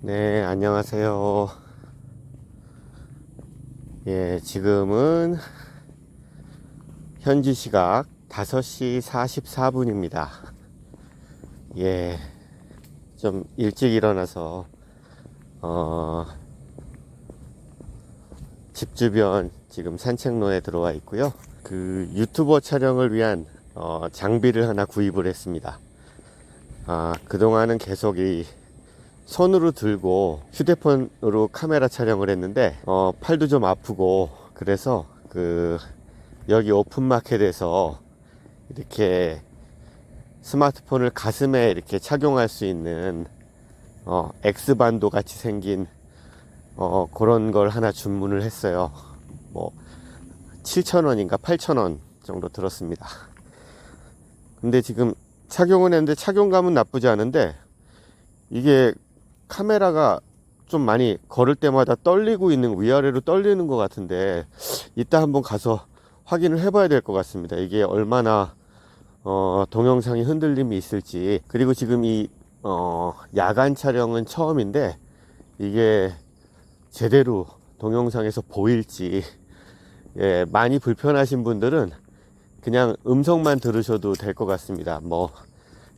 네, 안녕하세요. 예, 지금은 현지 시각 5시 44분입니다. 예, 좀 일찍 일어나서, 집 주변 지금 산책로에 들어와 있고요. 그 유튜버 촬영을 위한, 장비를 하나 구입을 했습니다. 그동안은 계속 이 손으로 들고 휴대폰으로 카메라 촬영을 했는데 팔도 좀 아프고 그래서 여기 오픈마켓에서 이렇게 스마트폰을 가슴에 이렇게 착용할 수 있는 X반도 같이 생긴 그런 걸 하나 주문을 했어요. 뭐 7,000원인가 8,000원 정도 들었습니다. 근데 지금 착용은 했는데 착용감은 나쁘지 않은데 이게 카메라가 좀 많이 걸을 때마다 떨리고 있는, 위아래로 떨리는 것 같은데 이따 한번 가서 확인을 해봐야 될 것 같습니다. 이게 얼마나 동영상이 흔들림이 있을지. 그리고 지금 이 야간 촬영은 처음인데 이게 제대로 동영상에서 보일지, 예, 많이 불편하신 분들은 그냥 음성만 들으셔도 될 것 같습니다. 뭐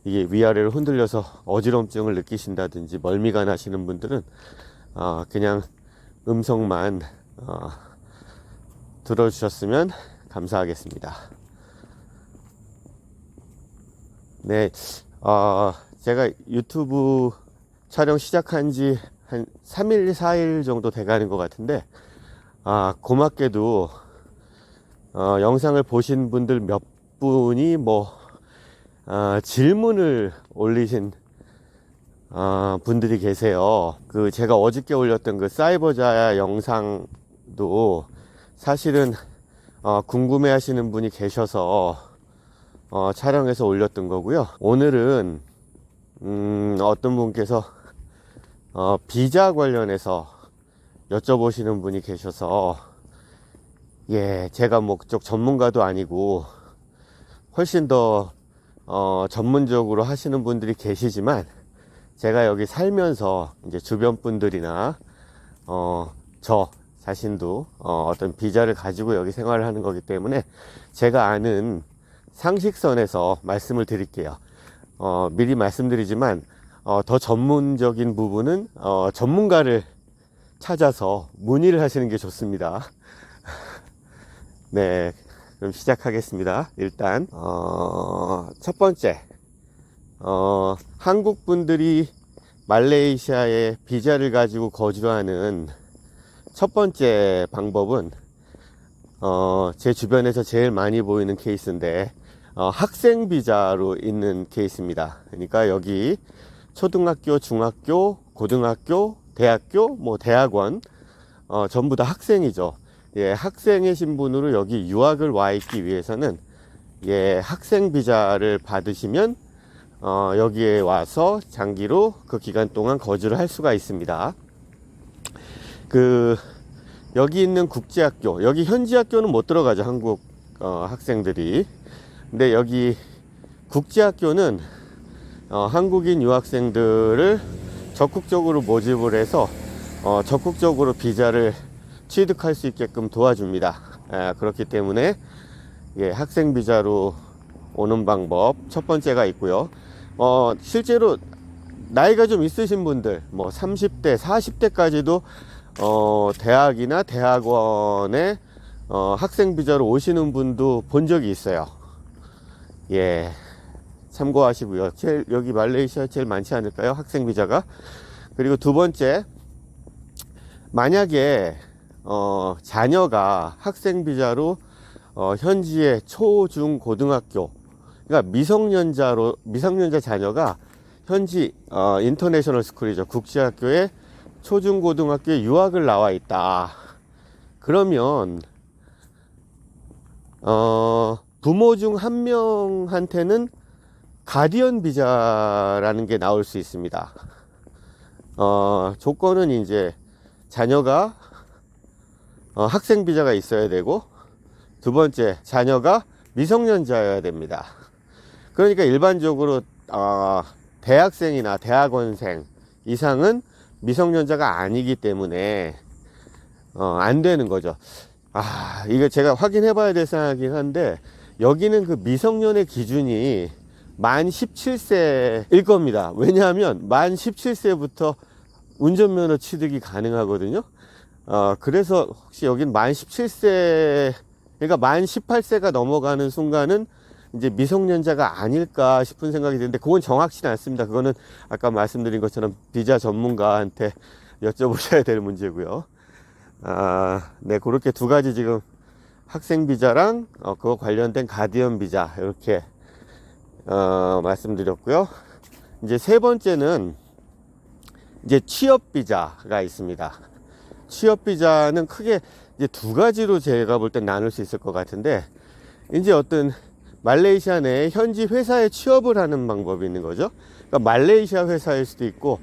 이게 위아래로 흔들려서 어지럼증을 느끼신다든지 멀미가 나시는 분들은 그냥 음성만 들어주셨으면 감사하겠습니다. 네, 제가 유튜브 촬영 시작한 지 한 3일, 4일 정도 돼가는 것 같은데, 고맙게도 영상을 보신 분들 몇 분이 질문을 올리신 분들이 계세요. 제가 어저께 올렸던 그 사이버자야 영상도 사실은 궁금해 하시는 분이 계셔서 촬영해서 올렸던 거고요. 오늘은 어떤 분께서 비자 관련해서 여쭤보시는 분이 계셔서, 예, 제가 뭐 그쪽 전문가도 아니고 훨씬 더 전문적으로 하시는 분들이 계시지만 제가 여기 살면서 이제 주변 분들이나 저 자신도 어떤 비자를 가지고 여기 생활을 하는 거기 때문에 제가 아는 상식선에서 말씀을 드릴게요. 미리 말씀드리지만 더 전문적인 부분은 전문가를 찾아서 문의를 하시는 게 좋습니다. 네, 그럼 시작하겠습니다. 일단 첫 번째, 한국 분들이 말레이시아에 비자를 가지고 거주하는 첫 번째 방법은 제 주변에서 제일 많이 보이는 케이스인데 학생 비자로 있는 케이스입니다. 그러니까 여기 초등학교, 중학교, 고등학교, 대학교, 뭐 대학원 전부 다 학생이죠. 예, 학생의 신분으로 여기 유학을 와 있기 위해서는, 예, 학생 비자를 받으시면 여기에 와서 장기로 그 기간 동안 거주를 할 수가 있습니다. 여기 있는 국제학교, 여기 현지 학교는 못 들어가죠, 한국 학생들이. 근데 여기 국제학교는 한국인 유학생들을 적극적으로 모집을 해서 적극적으로 비자를 취득할 수 있게끔 도와줍니다. 그렇기 때문에, 예, 학생 비자로 오는 방법 첫 번째가 있고요. 실제로 나이가 좀 있으신 분들, 뭐 30대, 40대까지도 대학이나 대학원에 학생 비자로 오시는 분도 본 적이 있어요. 예, 참고하시고요. 여기 말레이시아 제일 많지 않을까요? 학생 비자가. 그리고 두 번째, 만약에 자녀가 학생 비자로 현지의 초, 중, 고등학교, 그러니까 미성년자 자녀가 현지 인터내셔널 스쿨이죠, 국제학교에 초, 중, 고등학교에 유학을 나와 있다. 그러면 부모 중 한 명한테는 가디언 비자라는 게 나올 수 있습니다. 조건은 이제 자녀가 학생 비자가 있어야 되고, 두 번째, 자녀가 미성년자여야 됩니다. 그러니까 일반적으로 대학생이나 대학원생 이상은 미성년자가 아니기 때문에 안 되는 거죠. 이거 제가 확인해 봐야 될 사항이긴 한데, 여기는 그 미성년의 기준이 만 17세일 겁니다. 왜냐하면 만 17세부터 운전면허 취득이 가능하거든요. 그래서 혹시 여긴 만 17세, 그러니까 만 18세가 넘어가는 순간은 이제 미성년자가 아닐까 싶은 생각이 드는데, 그건 정확치는 않습니다. 그거는 아까 말씀드린 것처럼 비자 전문가한테 여쭤보셔야 될 문제고요. 네, 그렇게 두 가지 지금 학생 비자랑 그거 관련된 가디언 비자 이렇게 말씀드렸고요. 이제 세 번째는 이제 취업 비자가 있습니다. 취업 비자는 크게 이제 두 가지로 제가 볼 땐 나눌 수 있을 것 같은데, 이제 어떤 말레이시아 내 현지 회사에 취업을 하는 방법이 있는 거죠. 그러니까 말레이시아 회사일 수도 있고,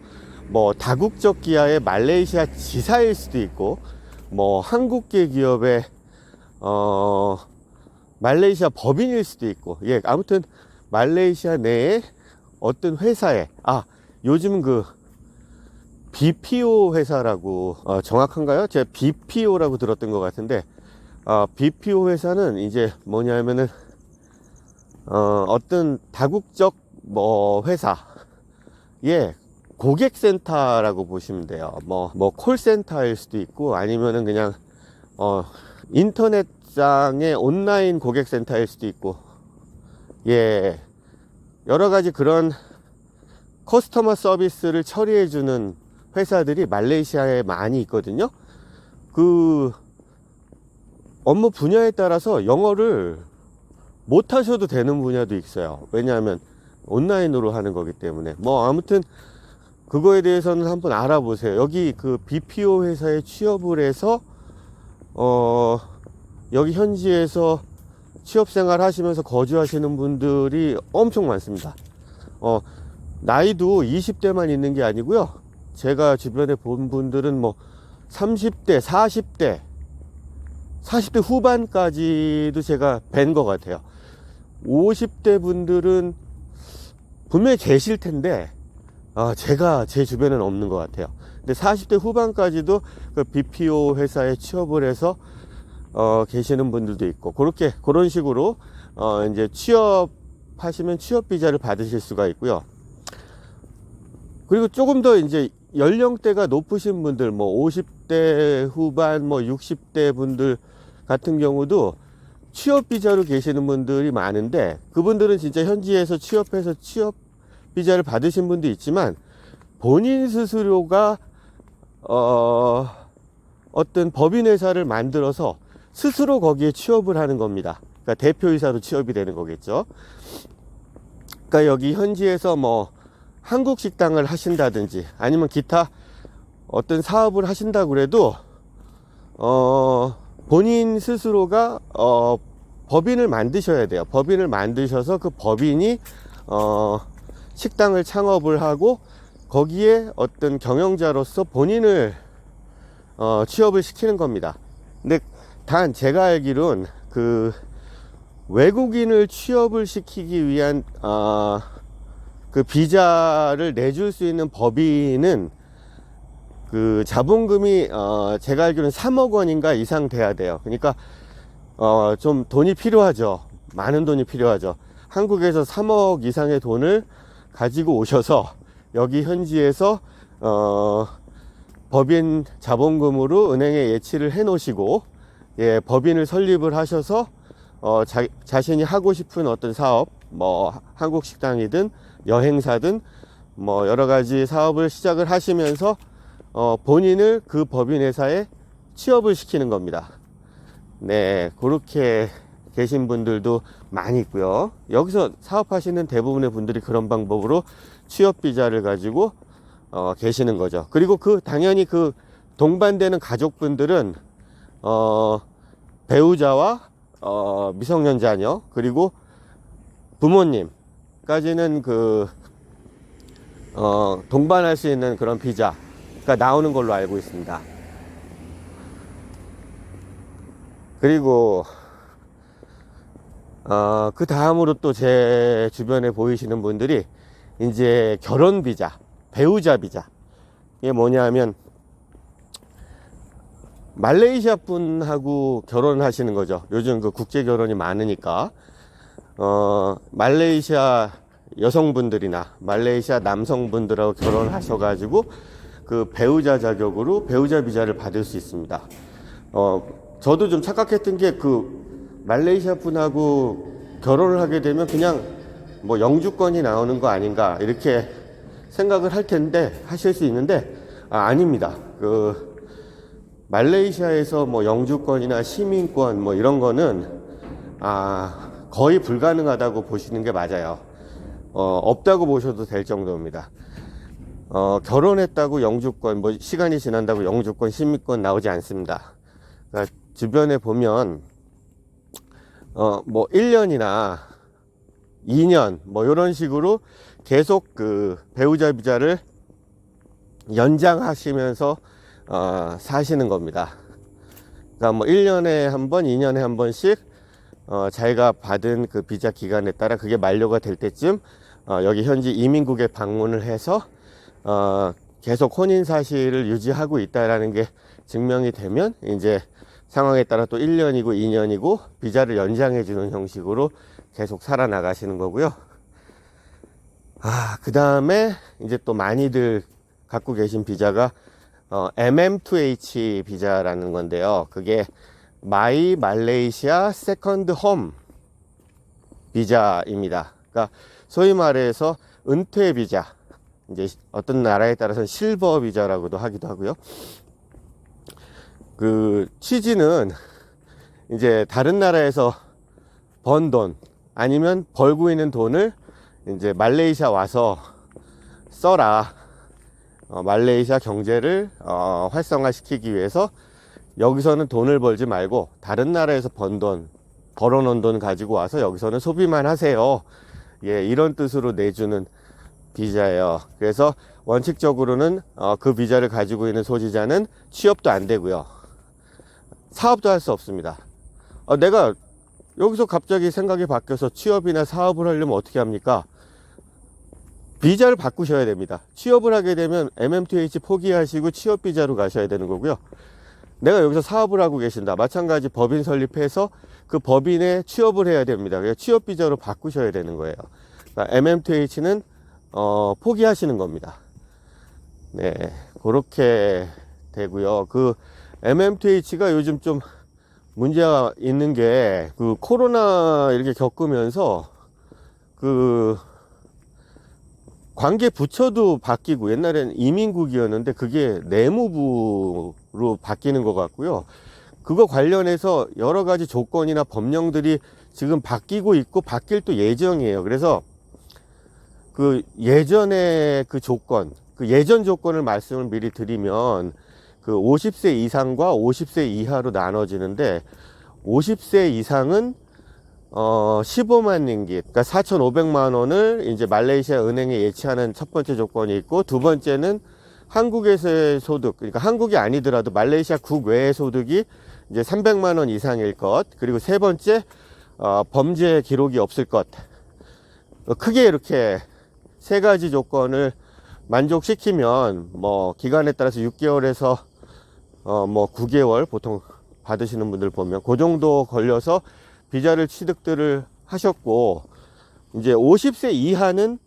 뭐 다국적 기아의 말레이시아 지사일 수도 있고, 뭐 한국계 기업의 말레이시아 법인일 수도 있고, 예, 아무튼 말레이시아 내에 어떤 회사에, 요즘 그 BPO 회사라고, 정확한가요? 제가 BPO라고 들었던 것 같은데, BPO 회사는 이제 뭐냐면은 어떤 다국적 뭐 회사에 고객센터라고 보시면 돼요. 뭐 콜센터일 수도 있고, 아니면은 그냥 인터넷상의 온라인 고객센터일 수도 있고, 예, 여러 가지 그런 커스터머 서비스를 처리해 주는 회사들이 말레이시아에 많이 있거든요. 그 업무 분야에 따라서 영어를 못 하셔도 되는 분야도 있어요. 왜냐하면 온라인으로 하는 거기 때문에. 뭐 아무튼 그거에 대해서는 한번 알아보세요. 여기 그 BPO 회사에 취업을 해서 여기 현지에서 취업생활 하시면서 거주하시는 분들이 엄청 많습니다. 나이도 20대만 있는 게 아니고요. 제가 주변에 본 분들은 뭐 30대, 40대 후반까지도 제가 뵌 것 같아요. 50대 분들은 분명히 계실 텐데, 제 주변에는 없는 것 같아요. 근데 40대 후반까지도 그 BPO 회사에 취업을 해서 계시는 분들도 있고, 그런 식으로 이제 취업하시면 취업 비자를 받으실 수가 있고요. 그리고 조금 더 이제 연령대가 높으신 분들, 뭐 50대 후반, 뭐 60대 분들 같은 경우도 취업 비자로 계시는 분들이 많은데, 그분들은 진짜 현지에서 취업해서 취업 비자를 받으신 분도 있지만, 본인 스스로가 어떤 법인 회사를 만들어서 스스로 거기에 취업을 하는 겁니다. 그러니까 대표이사로 취업이 되는 거겠죠. 그러니까 여기 현지에서 뭐 한국 식당을 하신다든지, 아니면 기타 어떤 사업을 하신다고 그래도 본인 스스로가 법인을 만드셔야 돼요. 법인을 만드셔서 그 법인이 식당을 창업을 하고, 거기에 어떤 경영자로서 본인을 취업을 시키는 겁니다. 근데 단 제가 알기로는 그 외국인을 취업을 시키기 위한 그 비자를 내줄 수 있는 법인은 그 자본금이 제가 알기로는 3억 원인가 이상 돼야 돼요. 그러니까 좀 돈이 필요하죠. 많은 돈이 필요하죠. 한국에서 3억 이상의 돈을 가지고 오셔서 여기 현지에서 법인 자본금으로 은행에 예치를 해 놓으시고, 예, 법인을 설립을 하셔서 자신이 하고 싶은 어떤 사업, 뭐 한국 식당이든 여행사든 뭐 여러 가지 사업을 시작을 하시면서 본인을 그 법인 회사에 취업을 시키는 겁니다. 네, 그렇게 계신 분들도 많이 있고요. 여기서 사업하시는 대부분의 분들이 그런 방법으로 취업 비자를 가지고 계시는 거죠. 그리고 당연히 그 동반되는 가족분들은 배우자와 미성년 자녀, 그리고 부모님까지는 동반할 수 있는 그런 비자가 나오는 걸로 알고 있습니다. 그리고 그 다음으로 또 제 주변에 보이시는 분들이 이제 결혼 비자, 배우자 비자, 이게 뭐냐 하면 말레이시아 분하고 결혼하시는 거죠. 요즘 그 국제 결혼이 많으니까 말레이시아 여성분들이나 말레이시아 남성분들하고 결혼하셔가지고 그 배우자 자격으로 배우자 비자를 받을 수 있습니다. 저도 좀 착각했던 게 그 말레이시아 분하고 결혼을 하게 되면 그냥 뭐 영주권이 나오는 거 아닌가 이렇게 생각을 할 텐데 하실 수 있는데 아닙니다. 그 말레이시아에서 뭐 영주권이나 시민권 뭐 이런 거는 거의 불가능하다고 보시는 게 맞아요. 없다고 보셔도 될 정도입니다. 결혼했다고 영주권, 뭐 시간이 지난다고 영주권, 시민권 나오지 않습니다. 그러니까 주변에 보면 뭐 1년이나 2년 뭐 이런 식으로 계속 그 배우자 비자를 연장하시면서 사시는 겁니다. 그러니까 뭐 1년에 한 번, 2년에 한 번씩 자기가 받은 그 비자 기간에 따라 그게 만료가 될 때쯤 여기 현지 이민국에 방문을 해서 계속 혼인 사실을 유지하고 있다라는 게 증명이 되면 이제 상황에 따라 또 1년이고 2년이고 비자를 연장해 주는 형식으로 계속 살아나가시는 거고요. 그 다음에 이제 또 많이들 갖고 계신 비자가 MM2H 비자라는 건데요. 그게 마이 말레이시아 세컨드 홈 비자입니다. 그러니까 소위 말해서 은퇴 비자, 이제 어떤 나라에 따라서는 실버 비자라고도 하기도 하고요. 그 취지는 이제 다른 나라에서 번 돈 아니면 벌고 있는 돈을 이제 말레이시아 와서 써라. 말레이시아 경제를 활성화시키기 위해서 여기서는 돈을 벌지 말고 다른 나라에서 벌어놓은 돈 가지고 와서 여기서는 소비만 하세요. 예, 이런 뜻으로 내주는 비자예요. 그래서 원칙적으로는 그 비자를 가지고 있는 소지자는 취업도 안 되고요. 사업도 할 수 없습니다. 내가 여기서 갑자기 생각이 바뀌어서 취업이나 사업을 하려면 어떻게 합니까? 비자를 바꾸셔야 됩니다. 취업을 하게 되면 MM2H 포기하시고 취업 비자로 가셔야 되는 거고요. 내가 여기서 사업을 하고 계신다. 마찬가지 법인 설립해서 그 법인에 취업을 해야 됩니다. 그래서 취업 비자로 바꾸셔야 되는 거예요. 그러니까 MM2H는 포기하시는 겁니다. 네, 그렇게 되고요. 그 MM2H가 요즘 좀 문제가 있는 게 그 코로나 이렇게 겪으면서 그 관계 부처도 바뀌고 옛날엔 이민국이었는데 그게 내무부로 바뀌는 것 같고요. 그거 관련해서 여러 가지 조건이나 법령들이 지금 바뀌고 있고 바뀔 또 예정이에요. 그래서 그 예전에 그 조건, 그 예전 조건을 말씀을 미리 드리면 그 50세 이상과 50세 이하로 나눠지는데 50세 이상은 15만 링깃, 그러니까 4,500만 원을 이제 말레이시아 은행에 예치하는 첫 번째 조건이 있고, 두 번째는 한국에서의 소득, 그러니까 한국이 아니더라도 말레이시아 국외의 소득이 이제 300만 원 이상일 것, 그리고 세 번째 범죄 기록이 없을 것. 크게 이렇게 세 가지 조건을 만족시키면 뭐 기간에 따라서 6개월에서 뭐 9개월 보통 받으시는 분들 보면 그 정도 걸려서 비자를 취득들을 하셨고, 이제 50세 이하는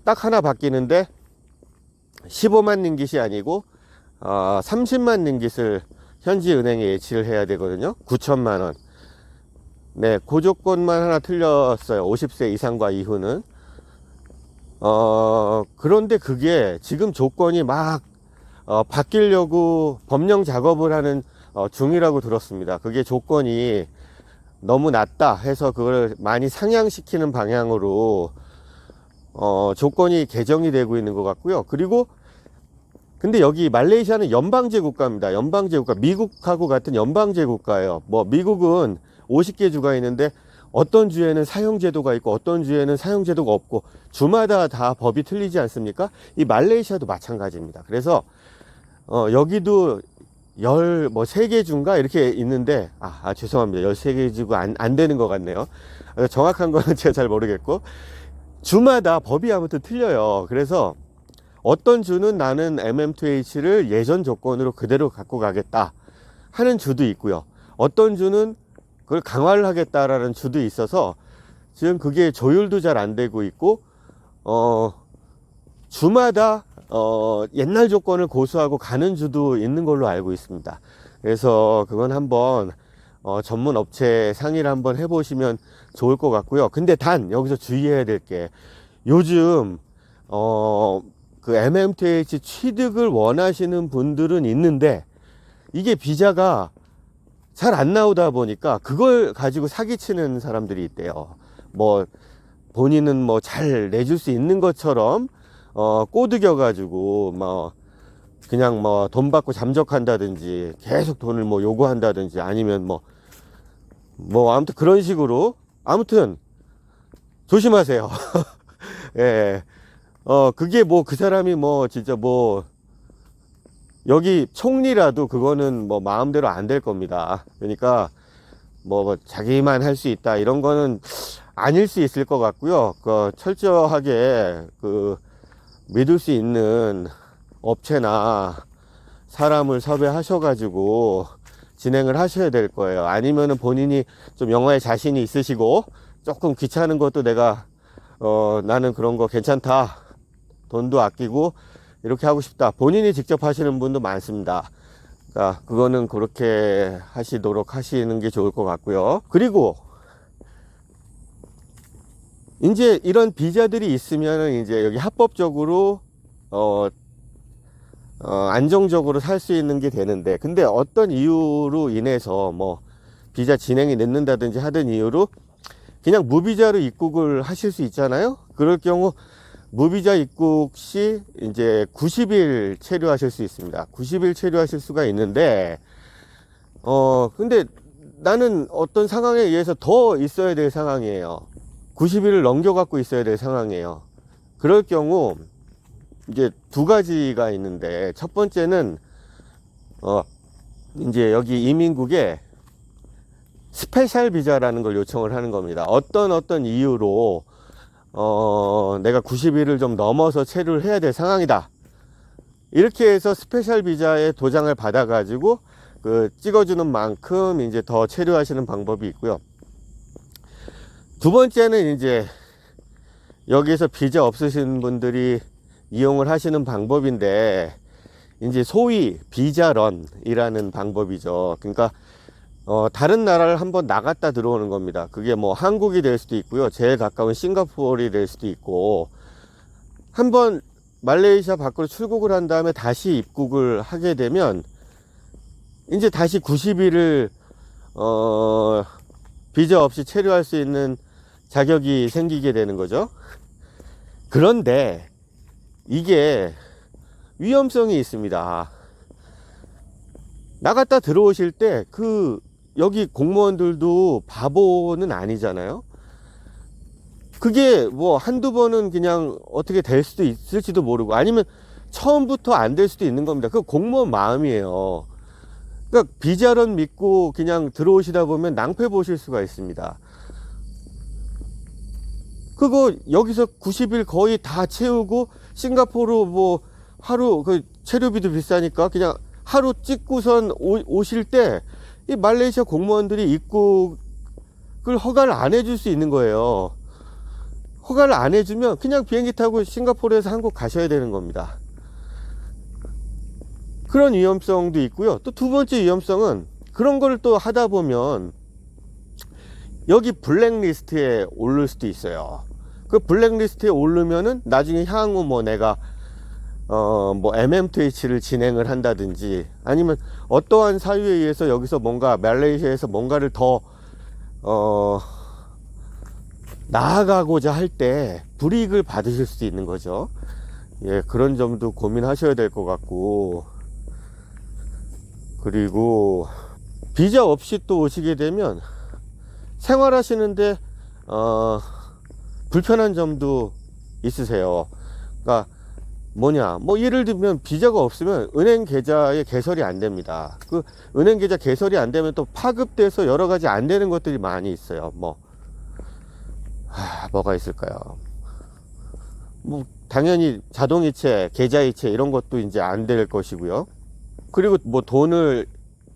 딱 하나 바뀌는데 15만 링깃이 아니고 30만 링깃을 현지 은행에 예치를 해야 되거든요. 9천만 원. 네, 그 조건만 하나 틀렸어요. 50세 이상과 이후는. 그런데 그게 지금 조건이 막 바뀌려고 법령 작업을 하는 중이라고 들었습니다. 그게 조건이 너무 낮다 해서 그걸 많이 상향시키는 방향으로 조건이 개정이 되고 있는 것 같고요. 그리고 근데 여기 말레이시아는 연방제 국가입니다. 연방제 국가, 미국하고 같은 연방제 국가예요. 뭐 미국은 50개 주가 있는데 어떤 주에는 사형제도가 있고 어떤 주에는 사형제도가 없고 주마다 다 법이 틀리지 않습니까? 이 말레이시아도 마찬가지입니다. 그래서 여기도 13개 주인가 이렇게 있는데 죄송합니다. 13개 주가 안 되는 것 같네요. 정확한 거는 제가 잘 모르겠고 주마다 법이 아무튼 틀려요. 그래서 어떤 주는 나는 MM2H를 예전 조건으로 그대로 갖고 가겠다 하는 주도 있고요. 어떤 주는 그걸 강화를 하겠다라는 주도 있어서 지금 그게 조율도 잘 안 되고 있고, 주마다 옛날 조건을 고수하고 가는 주도 있는 걸로 알고 있습니다. 그래서 그건 한번 전문 업체 상의를 한번 해보시면 좋을 것 같고요. 근데 단 여기서 주의해야 될 게, 요즘 그 MMTH 취득을 원하시는 분들은 있는데 이게 비자가 잘 안 나오다 보니까 그걸 가지고 사기치는 사람들이 있대요. 뭐 본인은 뭐 잘 내줄 수 있는 것처럼 꼬드겨 가지고 뭐 그냥 뭐 돈 받고 잠적한다든지 계속 돈을 뭐 요구한다든지 아니면 뭐 아무튼 그런 식으로, 아무튼 조심하세요. 예. 그게 뭐 그 사람이 뭐 진짜 뭐 여기 총리라도 그거는 뭐 마음대로 안 될 겁니다. 그러니까 뭐 자기만 할 수 있다 이런 거는 아닐 수 있을 것 같고요. 그 철저하게 그 믿을 수 있는 업체나 사람을 섭외하셔 가지고 진행을 하셔야 될 거예요. 아니면은 본인이 좀 영어에 자신이 있으시고 조금 귀찮은 것도 내가 나는 그런 거 괜찮다, 돈도 아끼고 이렇게 하고 싶다, 본인이 직접 하시는 분도 많습니다. 그러니까 그거는 그렇게 하시도록 하시는 게 좋을 것 같고요. 그리고 이제 이런 비자들이 있으면은 이제 여기 합법적으로 안정적으로 살 수 있는 게 되는데, 근데 어떤 이유로 인해서 뭐 비자 진행이 늦는다든지 하던 이유로 그냥 무비자로 입국을 하실 수 있잖아요. 그럴 경우 무비자 입국 시 이제 90일 체류하실 수 있습니다. 90일 체류하실 수가 있는데, 근데 나는 어떤 상황에 의해서 더 있어야 될 상황이에요. 90일을 넘겨갖고 있어야 될 상황이에요. 그럴 경우 이제 두 가지가 있는데, 첫 번째는 이제 여기 이민국에 스페셜 비자라는 걸 요청을 하는 겁니다. 어떤 이유로 내가 90일을 좀 넘어서 체류를 해야 될 상황이다, 이렇게 해서 스페셜 비자의 도장을 받아 가지고 그 찍어주는 만큼 이제 더 체류하시는 방법이 있고요. 두 번째는 이제 여기서 비자 없으신 분들이 이용을 하시는 방법인데, 이제 소위 비자런이라는 방법이죠. 그러니까 다른 나라를 한번 나갔다 들어오는 겁니다. 그게 뭐 한국이 될 수도 있고요, 제일 가까운 싱가포르이 될 수도 있고, 한번 말레이시아 밖으로 출국을 한 다음에 다시 입국을 하게 되면 이제 다시 90일을 비자 없이 체류할 수 있는 자격이 생기게 되는 거죠. 그런데 이게 위험성이 있습니다. 나갔다 들어오실 때 여기 공무원들도 바보는 아니잖아요. 그게 뭐 한두 번은 그냥 어떻게 될 수도 있을지도 모르고, 아니면 처음부터 안 될 수도 있는 겁니다. 그 공무원 마음이에요. 그러니까 비자론 믿고 그냥 들어오시다 보면 낭패 보실 수가 있습니다. 그거 여기서 90일 거의 다 채우고 싱가포르 뭐 하루 그 체류비도 비싸니까 그냥 하루 찍고선 오실 때 이 말레이시아 공무원들이 입국을 허가를 안 해줄 수 있는 거예요. 허가를 안 해주면 그냥 비행기 타고 싱가포르에서 한국 가셔야 되는 겁니다. 그런 위험성도 있고요. 또 두 번째 위험성은, 그런 걸 또 하다 보면 여기 블랙리스트에 오를 수도 있어요. 그 블랙리스트에 오르면은 나중에 향후 뭐 내가 뭐 MM2H를 진행을 한다든지, 아니면 어떠한 사유에 의해서 여기서 뭔가 말레이시아에서 뭔가를 더 나아가고자 할 때 불이익을 받으실 수도 있는 거죠. 예, 그런 점도 고민하셔야 될 것 같고, 그리고 비자 없이 또 오시게 되면 생활하시는데 불편한 점도 있으세요. 그러니까 뭐 예를 들면 비자가 없으면 은행 계좌에 개설이 안 됩니다. 그 은행 계좌 개설이 안 되면 또 파급돼서 여러 가지 안 되는 것들이 많이 있어요. 뭐가 있을까요? 뭐 당연히 자동이체, 계좌이체 이런 것도 이제 안 될 것이고요. 그리고 뭐 돈을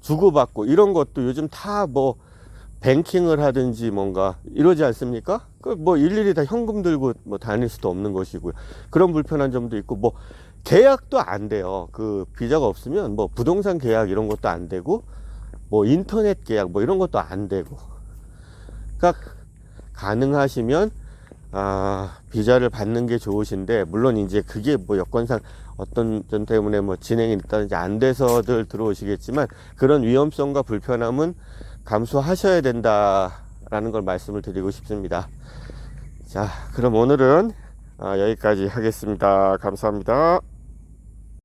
주고받고 이런 것도 요즘 다 뭐 뱅킹을 하든지 뭔가 이러지 않습니까? 그 뭐 일일이 다 현금 들고 뭐 다닐 수도 없는 것이고요. 그런 불편한 점도 있고, 뭐 계약도 안 돼요. 그 비자가 없으면 뭐 부동산 계약 이런 것도 안 되고, 뭐 인터넷 계약 뭐 이런 것도 안 되고. 그러니까 가능하시면 비자를 받는 게 좋으신데, 물론 이제 그게 뭐 여건상 어떤 점 때문에 뭐 진행이 있다든지 안 돼서들 들어오시겠지만, 그런 위험성과 불편함은 감수하셔야 된다라는 걸 말씀을 드리고 싶습니다. 자, 그럼 오늘은 여기까지 하겠습니다. 감사합니다.